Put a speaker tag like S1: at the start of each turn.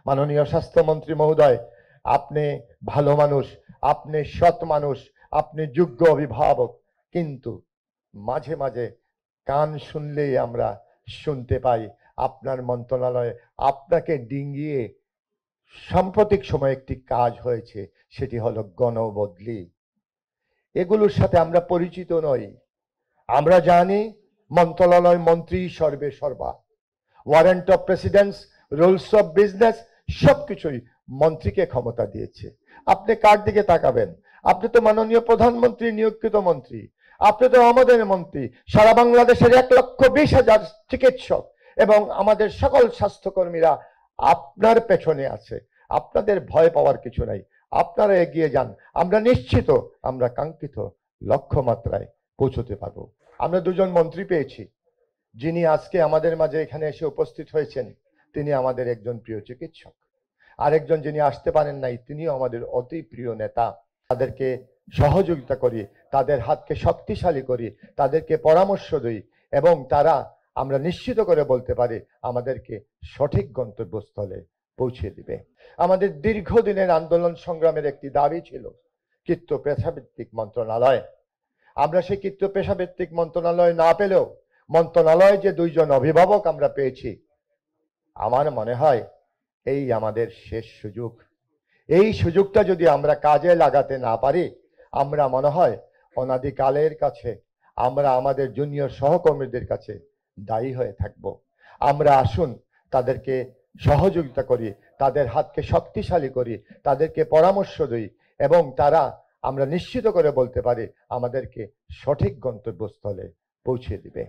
S1: মাননীয় স্বাস্থ্যমন্ত্রী মহোদয়, আপনি ভালো মানুষ, আপনি সৎ মানুষ, আপনি যোগ্য অভিভাবক, কিন্তু মাঝে মাঝে কান শুনলেই আমরা শুনতে পাই আপনার মন্ত্রণালয়ে আপনাকে ডিঙ্গিয়ে সাম্প্রতিক সময়ে একটি কাজ হয়েছে, সেটি হলো গণবদলি। এগুলোর সাথে আমরা পরিচিত নই। আমরা জানি মন্ত্রণালয় মন্ত্রী সর্বে সর্বা, warrant of presidents, rules of business, সবকিছুই মন্ত্রীকে ক্ষমতা দিয়েছে। আপনি কার দিকে তাকাবেন? আপনি তো মাননীয় প্রধানমন্ত্রী নিয়োগকৃত মন্ত্রী, আপনি তো আমাদের মন্ত্রী। সারা বাংলাদেশের 1,20,000 চিকিৎসক এবং আমাদের সকল স্বাস্থ্যকর্মীরা আপনার পেছনে আছে। আপনাদের ভয় পাওয়ার কিছু নাই, আপনারা এগিয়ে যান। আমরা নিশ্চিত আমরা কাঙ্ক্ষিত লক্ষ্যমাত্রায় পৌঁছতে পারবো। আমরা দুজন মন্ত্রী পেয়েছি, যিনি আজকে আমাদের মাঝে এখানে এসে উপস্থিত হয়েছেন তিনি আমাদের একজন প্রিয় চিকিৎসক, আরেকজন যিনি আসতে পারেন নাই তিনিও আমাদের অতি প্রিয় নেতা। তাদেরকে সহযোগিতা করি, তাদের হাতকে শক্তিশালী করি, তাদেরকে পরামর্শ দিই এবং তারা আমরা নিশ্চিত করে বলতে পারি আমাদেরকে সঠিক গন্তব্যস্থলে পৌঁছে দিবে। আমাদের দীর্ঘদিনের আন্দোলন সংগ্রামের একটি দাবি ছিল কৃত্য পেশাভিত্তিক মন্ত্রণালয়। আমরা সেই কৃত্য পেশাভিত্তিক মন্ত্রণালয় না পেলেও মন্ত্রণালয়ে যে দুইজন অভিভাবক আমরা পেয়েছি, আমার মনে হয় এই আমাদের শেষ সুযোগ। এই সুযোগটা যদি আমরা কাজে লাগাতে না পারি, আমরা মনে হয় অনাদিকালের কাছে আমরা আমাদের জুনিয়র সহকর্মীদের কাছে দায়ী হয়ে থাকব। আমরা আসুন তাদেরকে সহযোগিতা করি, তাদের হাতকে শক্তিশালী করি, তাদেরকে পরামর্শ দিই এবং তারা আমরা নিশ্চিত করে বলতে পারি আমাদেরকে সঠিক গন্তব্যস্থলে পৌঁছে দিবে।